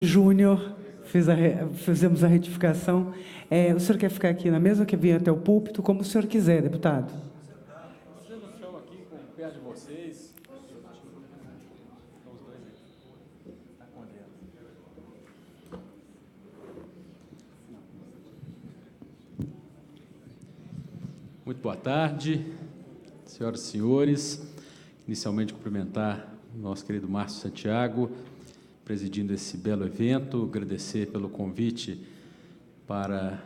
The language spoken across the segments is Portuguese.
Júnior, fizemos a retificação. O senhor quer ficar aqui na mesa ou quer vir até o púlpito? Como o senhor quiser, deputado. Vocês no chão aqui, perto de vocês. Os dois aqui. Está com dentro. Muito boa tarde, senhoras e senhores. Inicialmente, cumprimentar o nosso querido Márcio Santiago, presidindo esse belo evento, agradecer pelo convite para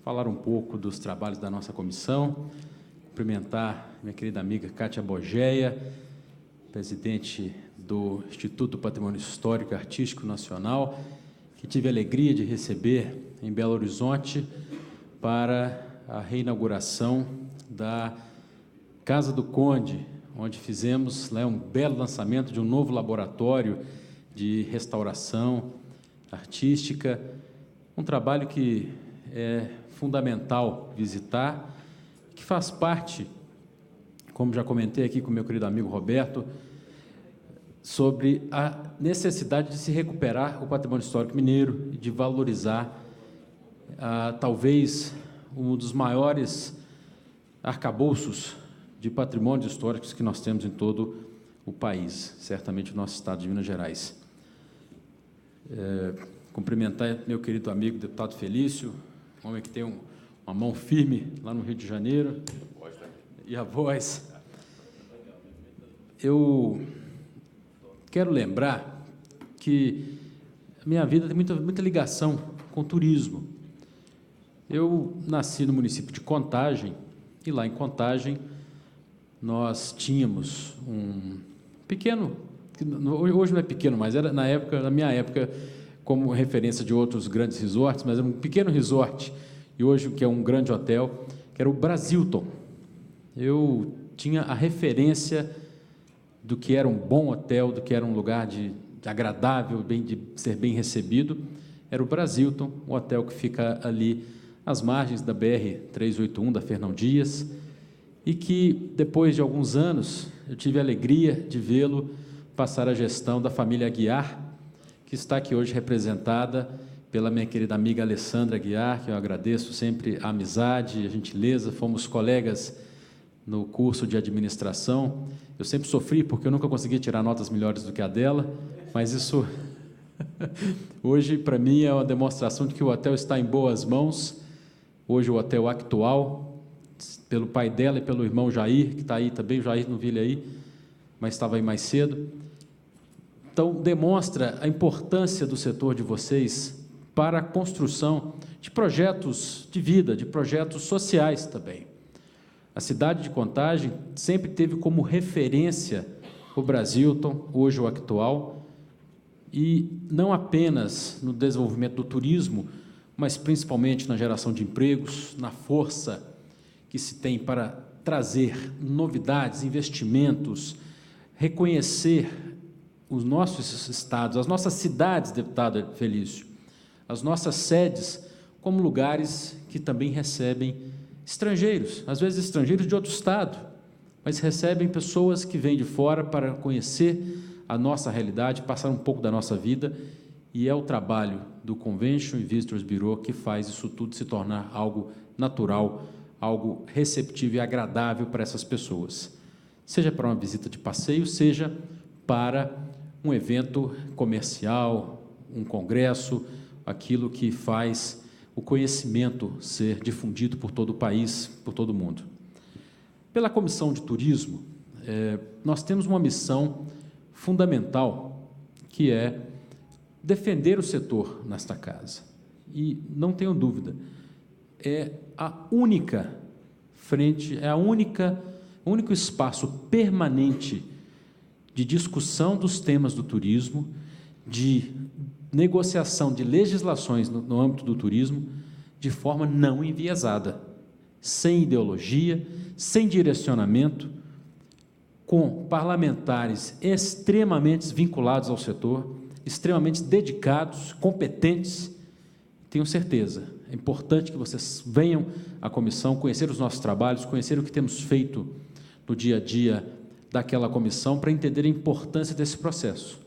falar um pouco dos trabalhos da nossa comissão, cumprimentar minha querida amiga Kátia Bogeia, presidente do Instituto do Patrimônio Histórico e Artístico Nacional, que tive a alegria de receber em Belo Horizonte para a reinauguração da Casa do Conde, onde fizemos lá um belo lançamento de um novo laboratório de restauração artística, um trabalho que é fundamental visitar, que faz parte, como já comentei aqui com meu querido amigo Roberto, sobre a necessidade de se recuperar o patrimônio histórico mineiro e de valorizar, talvez, um dos maiores arcabouços de patrimônios históricos que nós temos em todo o país, certamente o nosso estado de Minas Gerais. Cumprimentar meu querido amigo deputado Felício, homem que tem uma mão firme lá no Rio de Janeiro, e a voz. Eu quero lembrar que a minha vida tem muita ligação com o turismo. Eu nasci no município de Contagem, e lá em Contagem nós tínhamos um pequeno, hoje não é pequeno, mas era na minha época, como referência de outros grandes resorts, mas era um pequeno resort, e hoje que é um grande hotel, que era o Brasilton. Eu tinha a referência do que era um bom hotel, do que era um lugar de agradável, de ser bem recebido, era o Brasilton, um hotel que fica ali às margens da BR-381, da Fernão Dias, e que, depois de alguns anos, eu tive a alegria de vê-lo passar a gestão da família Aguiar, que está aqui hoje representada pela minha querida amiga Alessandra Aguiar, que eu agradeço sempre a amizade, a gentileza. Fomos colegas no curso de administração. Eu sempre sofri, porque eu nunca consegui tirar notas melhores do que a dela, mas isso, hoje, para mim, é uma demonstração de que o hotel está em boas mãos. Hoje, o hotel Actual, pelo pai dela e pelo irmão Jair, que está aí também, o Jair não vi ele aí, mas estava aí mais cedo. Então, demonstra a importância do setor de vocês para a construção de projetos de vida, de projetos sociais também. A cidade de Contagem sempre teve como referência o Brasilton, hoje o Actual, e não apenas no desenvolvimento do turismo, mas principalmente na geração de empregos, na força que se tem para trazer novidades, investimentos, reconhecer os nossos estados, as nossas cidades, deputado Felício, as nossas sedes, como lugares que também recebem estrangeiros, às vezes estrangeiros de outro estado, mas recebem pessoas que vêm de fora para conhecer a nossa realidade, passar um pouco da nossa vida, e é o trabalho do Convention and Visitors Bureau que faz isso tudo se tornar algo natural, algo receptivo e agradável para essas pessoas, seja para uma visita de passeio, seja para um evento comercial, um congresso, aquilo que faz o conhecimento ser difundido por todo o país, por todo o mundo. Pela Comissão de Turismo, nós temos uma missão fundamental, que é defender o setor nesta casa. E, não tenho dúvida, é a única frente, o único espaço permanente de discussão dos temas do turismo, de negociação de legislações no âmbito do turismo, de forma não enviesada, sem ideologia, sem direcionamento, com parlamentares extremamente vinculados ao setor, extremamente dedicados, competentes. Tenho certeza, é importante que vocês venham à comissão, conhecer os nossos trabalhos, conhecer o que temos feito no dia a dia daquela comissão, para entender a importância desse processo.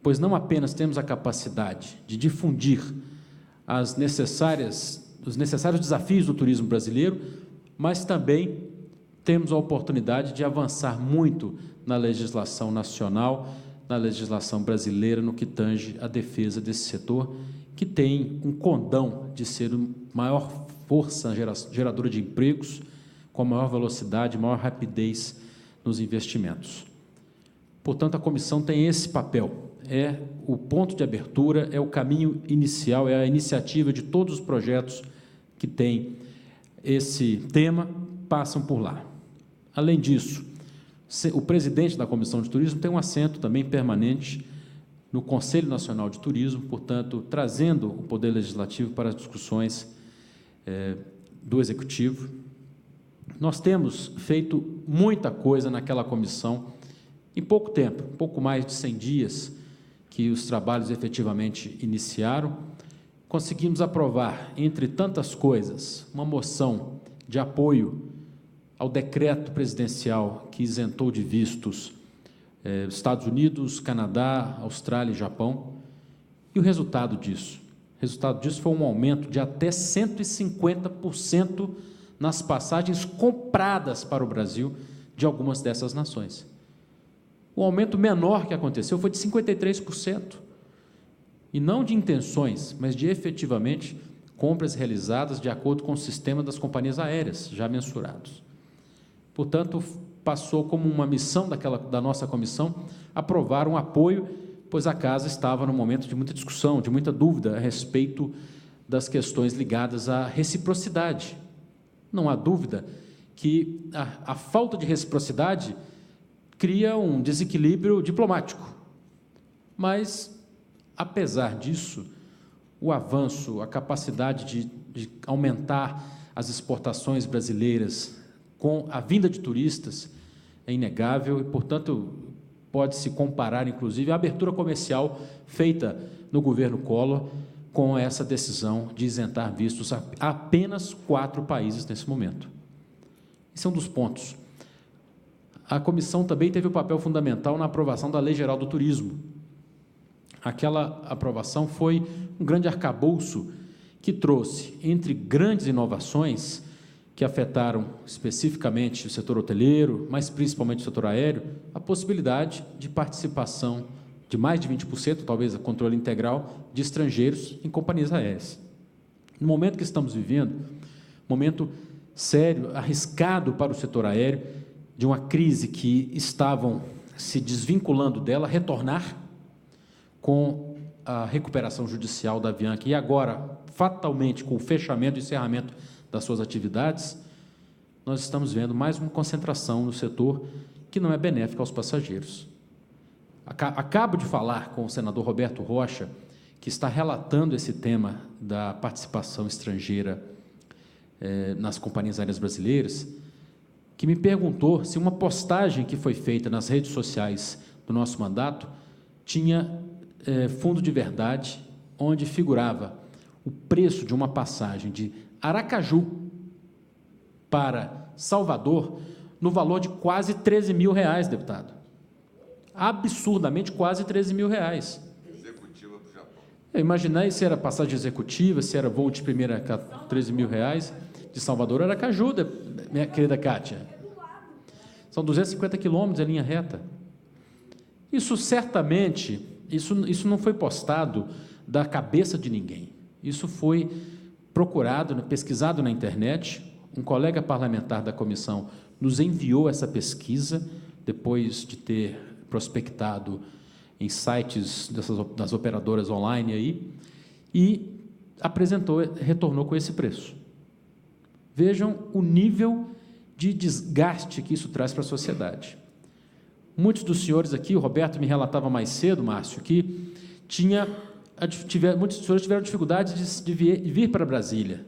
pois não apenas temos a capacidade de difundir os necessários desafios do turismo brasileiro, mas também temos a oportunidade de avançar muito na legislação nacional, na legislação brasileira, no que tange a defesa desse setor, que tem um condão de ser a maior força geradora de empregos, com a maior velocidade, maior rapidez nos investimentos. Portanto, a comissão tem esse papel, é o ponto de abertura, é o caminho inicial, é a iniciativa de todos os projetos que têm esse tema, passam por lá. Além disso, o presidente da Comissão de Turismo tem um assento também permanente no Conselho Nacional de Turismo, portanto, trazendo o Poder Legislativo para as discussões do Executivo. Nós temos feito muita coisa naquela comissão em pouco tempo, pouco mais de 100 dias que os trabalhos efetivamente iniciaram. Conseguimos aprovar, entre tantas coisas, uma moção de apoio ao decreto presidencial que isentou de vistos Estados Unidos, Canadá, Austrália e Japão. E o resultado disso? O resultado disso foi um aumento de até 150% nas passagens compradas para o Brasil de algumas dessas nações. O aumento menor que aconteceu foi de 53%, e não de intenções, mas de efetivamente compras realizadas de acordo com o sistema das companhias aéreas, já mensurados. Portanto, passou como uma missão da nossa comissão aprovar um apoio, pois a casa estava num momento de muita discussão, de muita dúvida a respeito das questões ligadas à reciprocidade. Não há dúvida que a falta de reciprocidade cria um desequilíbrio diplomático. Mas, apesar disso, o avanço, a capacidade de aumentar as exportações brasileiras com a vinda de turistas é inegável e, portanto, pode-se comparar, inclusive, a abertura comercial feita no governo Collor com essa decisão de isentar vistos a apenas 4 países nesse momento. Esse é um dos pontos. A comissão também teve um papel fundamental na aprovação da Lei Geral do Turismo. Aquela aprovação foi um grande arcabouço que trouxe, entre grandes inovações que afetaram especificamente o setor hoteleiro, mas principalmente o setor aéreo, a possibilidade de participação de mais de 20%, talvez a controle integral, de estrangeiros em companhias aéreas. No momento que estamos vivendo, momento sério, arriscado para o setor aéreo, de uma crise que estavam se desvinculando dela, retornar com a recuperação judicial da Avianca e agora, fatalmente, com o fechamento e encerramento das suas atividades, nós estamos vendo mais uma concentração no setor que não é benéfica aos passageiros. Acabo de falar com o senador Roberto Rocha, que está relatando esse tema da participação estrangeira nas companhias aéreas brasileiras, que me perguntou se uma postagem que foi feita nas redes sociais do nosso mandato tinha fundo de verdade, onde figurava o preço de uma passagem de Aracaju para Salvador no valor de quase R$13 mil, deputado. Absurdamente quase R$13 mil. Executiva para o Japão. Eu imaginei se era passagem executiva, se era voo de primeira, R$13 mil, de Salvador a Aracaju, minha querida Kátia. São 250 quilômetros em linha reta. Isso certamente, isso não foi postado da cabeça de ninguém. Isso foi procurado, pesquisado na internet. Um colega parlamentar da comissão nos enviou essa pesquisa, depois de ter prospectado em sites das operadoras online aí, e retornou com esse preço. Vejam o nível de desgaste que isso traz para a sociedade. Muitos dos senhores aqui, o Roberto me relatava mais cedo, Márcio, que muitos senhores tiveram dificuldade de vir para Brasília,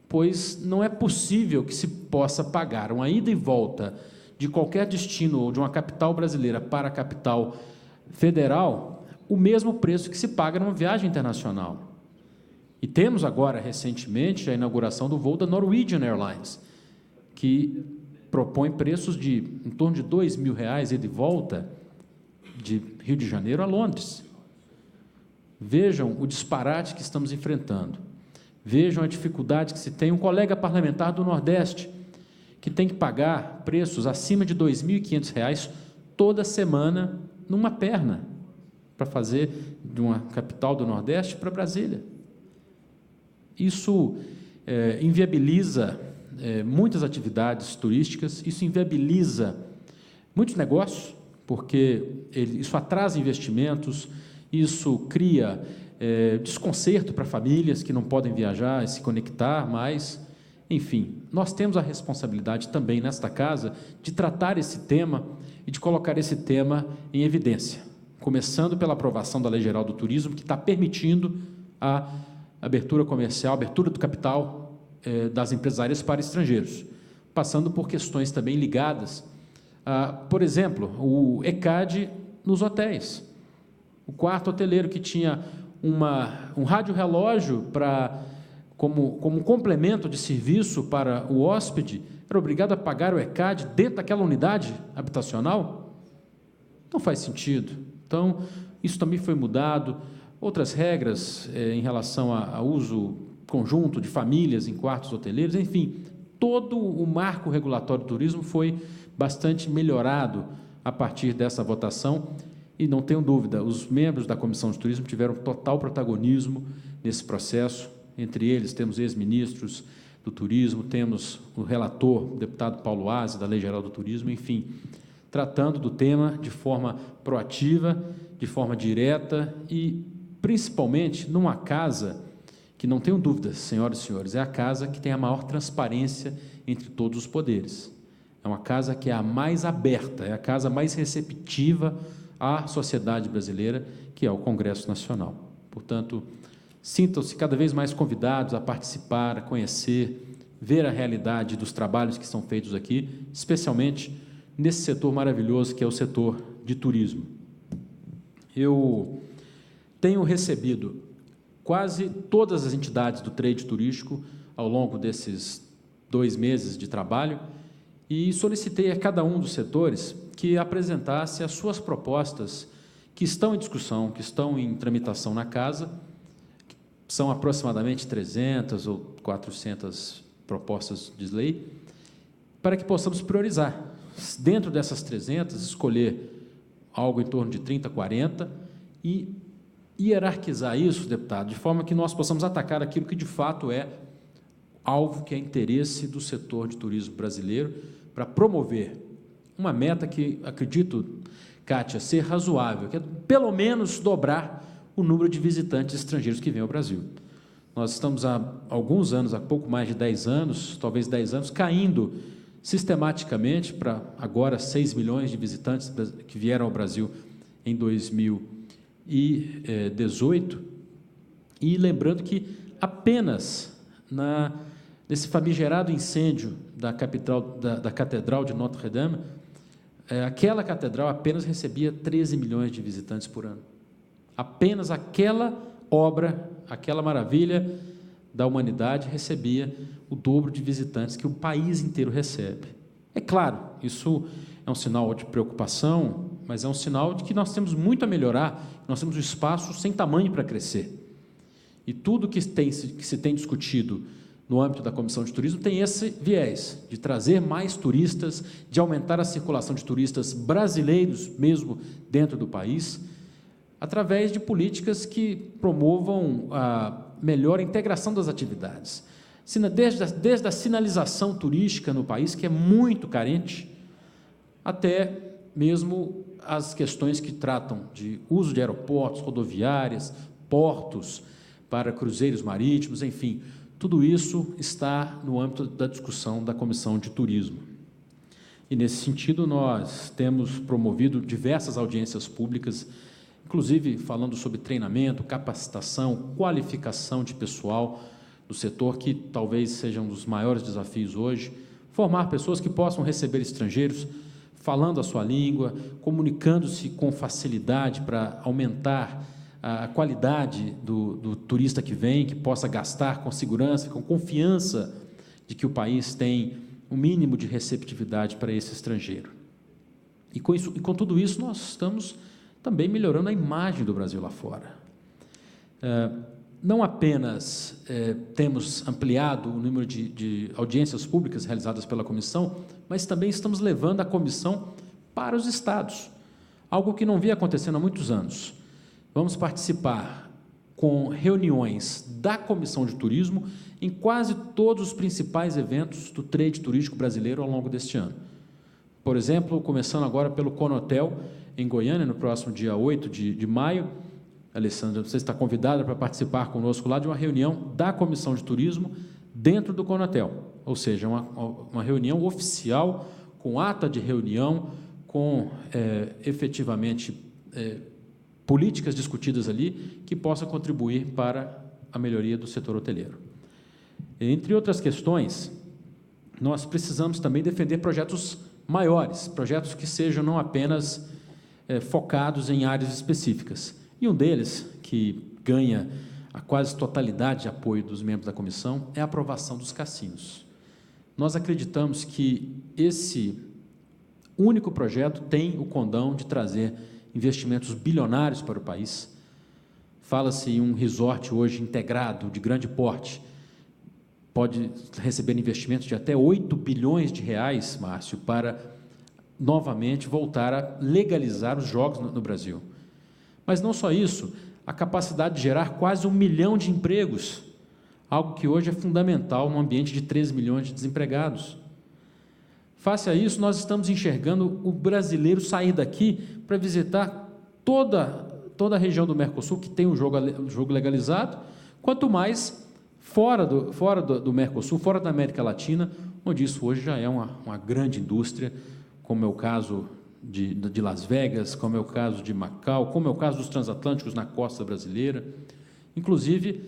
pois não é possível que se possa pagar uma ida e volta de qualquer destino ou de uma capital brasileira para a capital federal o mesmo preço que se paga numa viagem internacional. E temos agora, recentemente, a inauguração do voo da Norwegian Airlines, que propõe preços de em torno de R$2 mil ida e volta de Rio de Janeiro a Londres. Vejam o disparate que estamos enfrentando. Vejam a dificuldade que se tem. Um colega parlamentar do Nordeste, que tem que pagar preços acima de R$ 2.500 toda semana numa perna, para fazer de uma capital do Nordeste para Brasília. Isso inviabiliza muitas atividades turísticas, isso inviabiliza muitos negócios, porque isso atrasa investimentos, isso cria desconcerto para famílias que não podem viajar e se conectar mais. Enfim, nós temos a responsabilidade também nesta casa de tratar esse tema e de colocar esse tema em evidência, começando pela aprovação da Lei Geral do Turismo, que está permitindo a abertura comercial, abertura do capital das empresas aéreas para estrangeiros, passando por questões também ligadas a, por exemplo, o ECAD nos hotéis. O quarto hoteleiro que tinha um rádio-relógio como um complemento de serviço para o hóspede, era obrigado a pagar o ECAD dentro daquela unidade habitacional? Não faz sentido. Então, isso também foi mudado. Outras regras em relação ao uso conjunto de famílias em quartos hoteleiros, enfim, todo o marco regulatório do turismo foi bastante melhorado a partir dessa votação. E não tenho dúvida, os membros da Comissão de Turismo tiveram total protagonismo nesse processo. Entre eles, temos ex-ministros do turismo, temos o relator, o deputado Paulo Aze, da Lei Geral do Turismo, enfim, tratando do tema de forma proativa, de forma direta e, principalmente, numa casa que, não tenho dúvidas, senhoras e senhores, é a casa que tem a maior transparência entre todos os poderes. É uma casa que é a mais aberta, é a casa mais receptiva à sociedade brasileira, que é o Congresso Nacional. Portanto, sintam-se cada vez mais convidados a participar, a conhecer, ver a realidade dos trabalhos que são feitos aqui, especialmente nesse setor maravilhoso que é o setor de turismo. Eu tenho recebido quase todas as entidades do trade turístico ao longo desses 2 meses de trabalho e solicitei a cada um dos setores que apresentasse as suas propostas que estão em discussão, que estão em tramitação na casa. São aproximadamente 300 ou 400 propostas de lei, para que possamos priorizar. Dentro dessas 300, escolher algo em torno de 30, 40 e hierarquizar isso, deputado, de forma que nós possamos atacar aquilo que de fato é alvo, que é interesse do setor de turismo brasileiro, para promover uma meta que, acredito, Kátia, ser razoável, que é pelo menos dobrar o número de visitantes estrangeiros que vêm ao Brasil. Nós estamos há alguns anos, há pouco mais de 10 anos, talvez 10 anos, caindo sistematicamente para agora 6 milhões de visitantes que vieram ao Brasil em 2018, e lembrando que apenas nesse famigerado incêndio da Catedral de Notre-Dame, aquela catedral apenas recebia 13 milhões de visitantes por ano. Apenas aquela obra, aquela maravilha da humanidade recebia o dobro de visitantes que o país inteiro recebe. É claro, isso é um sinal de preocupação, mas é um sinal de que nós temos muito a melhorar, nós temos um espaço sem tamanho para crescer. E tudo que se tem discutido no âmbito da Comissão de Turismo tem esse viés, de trazer mais turistas, de aumentar a circulação de turistas brasileiros, mesmo dentro do país, através de políticas que promovam a melhor integração das atividades. Desde a sinalização turística no país, que é muito carente, até mesmo as questões que tratam de uso de aeroportos, rodoviárias, portos para cruzeiros marítimos, enfim, tudo isso está no âmbito da discussão da Comissão de Turismo. E, nesse sentido, nós temos promovido diversas audiências públicas, inclusive falando sobre treinamento, capacitação, qualificação de pessoal do setor, que talvez seja um dos maiores desafios hoje, formar pessoas que possam receber estrangeiros falando a sua língua, comunicando-se com facilidade para aumentar a qualidade do turista que vem, que possa gastar com segurança, com confiança de que o país tem um mínimo de receptividade para esse estrangeiro. E com tudo isso, nós estamos também melhorando a imagem do Brasil lá fora. Não apenas temos ampliado o número de audiências públicas realizadas pela comissão, mas também estamos levando a comissão para os estados, algo que não vinha acontecendo há muitos anos. Vamos participar com reuniões da Comissão de Turismo em quase todos os principais eventos do trade turístico brasileiro ao longo deste ano. Por exemplo, começando agora pelo Conotel, em Goiânia, no próximo dia 8 de maio. Alessandra, você está convidada para participar conosco lá de uma reunião da Comissão de Turismo dentro do Conotel, ou seja, uma reunião oficial, com ata de reunião, com efetivamente políticas discutidas ali que possa contribuir para a melhoria do setor hoteleiro. Entre outras questões, nós precisamos também defender projetos maiores, projetos que sejam não apenas focados em áreas específicas. E um deles, que ganha a quase totalidade de apoio dos membros da comissão, é a aprovação dos cassinos. Nós acreditamos que esse único projeto tem o condão de trazer investimentos bilionários para o país. Fala-se em um resort hoje integrado, de grande porte, pode receber investimentos de até 8 bilhões de reais, Márcio, para novamente voltar a legalizar os jogos no Brasil. Mas não só isso, a capacidade de gerar quase 1 milhão de empregos, algo que hoje é fundamental num ambiente de 13 milhões de desempregados. Face a isso, nós estamos enxergando o brasileiro sair daqui para visitar toda a região do Mercosul, que tem o jogo legalizado, quanto mais fora do Mercosul, fora da América Latina, onde isso hoje já é uma grande indústria, como é o caso de Las Vegas, como é o caso de Macau, como é o caso dos transatlânticos na costa brasileira. Inclusive,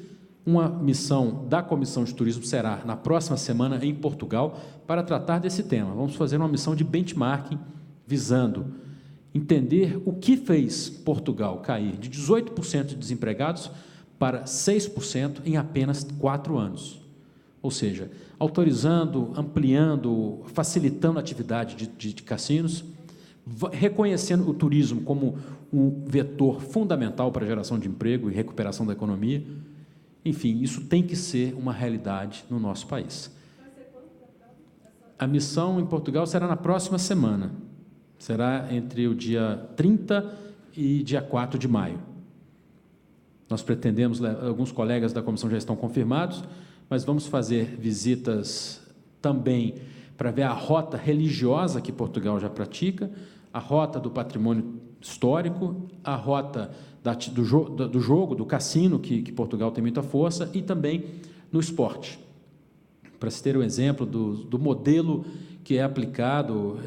uma missão da Comissão de Turismo será, na próxima semana, em Portugal, para tratar desse tema. Vamos fazer uma missão de benchmarking, visando entender o que fez Portugal cair de 18% de desempregados para 6% em apenas 4 anos. Ou seja, autorizando, ampliando, facilitando a atividade de cassinos, reconhecendo o turismo como um vetor fundamental para a geração de emprego e recuperação da economia. Enfim, isso tem que ser uma realidade no nosso país. A missão em Portugal será na próxima semana. Será entre o dia 30 e dia 4 de maio. Nós pretendemos, alguns colegas da comissão já estão confirmados, mas vamos fazer visitas também para ver a rota religiosa que Portugal já pratica, a rota do patrimônio histórico, a rota do jogo, do cassino, que Portugal tem muita força, e também no esporte. Para se ter um exemplo do modelo que é aplicado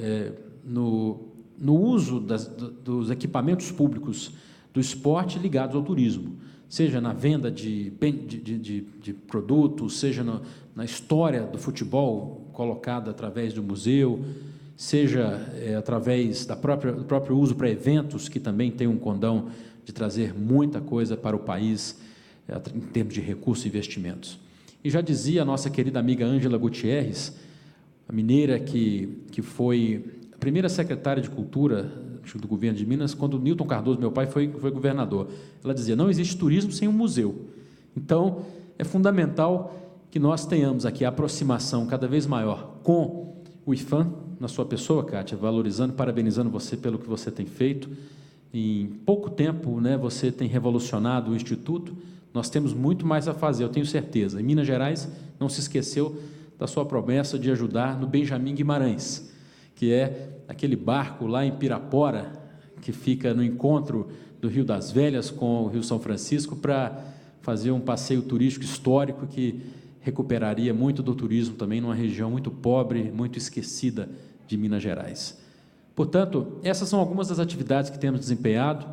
no uso dos equipamentos públicos do esporte ligados ao turismo, seja na venda de produtos, seja na história do futebol colocada através do museu, seja através do próprio uso para eventos, que também tem um condão de trazer muita coisa para o país em termos de recursos e investimentos. E já dizia a nossa querida amiga Ângela Gutierrez, a mineira que foi a primeira secretária de Cultura do governo de Minas, quando Newton Cardoso, meu pai, foi governador. Ela dizia, não existe turismo sem um museu. Então, é fundamental que nós tenhamos aqui a aproximação cada vez maior com o IFAM, na sua pessoa, Kátia, valorizando, parabenizando você pelo que você tem feito. Em pouco tempo, você tem revolucionado o Instituto, nós temos muito mais a fazer, eu tenho certeza. Em Minas Gerais, não se esqueceu da sua promessa de ajudar no Benjamin Guimarães, que é aquele barco lá em Pirapora, que fica no encontro do Rio das Velhas com o Rio São Francisco, para fazer um passeio turístico histórico que recuperaria muito do turismo também numa região muito pobre, muito esquecida de Minas Gerais. Portanto, essas são algumas das atividades que temos desempenhado.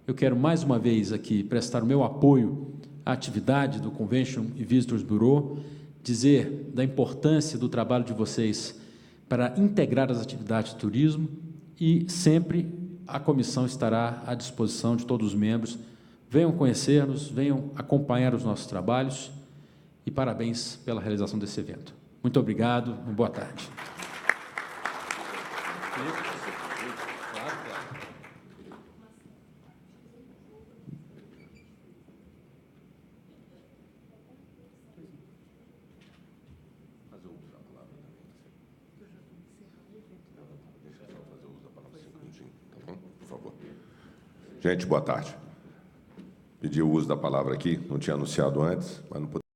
Eu quero mais uma vez aqui prestar o meu apoio à atividade do Convention e Visitors Bureau, dizer da importância do trabalho de vocês para integrar as atividades de turismo, e sempre a comissão estará à disposição de todos os membros. Venham conhecer-nos, venham acompanhar os nossos trabalhos, e parabéns pela realização desse evento. Muito obrigado e boa tarde. Por favor. Gente, boa tarde. Pedi o uso da palavra aqui, não tinha anunciado antes, mas não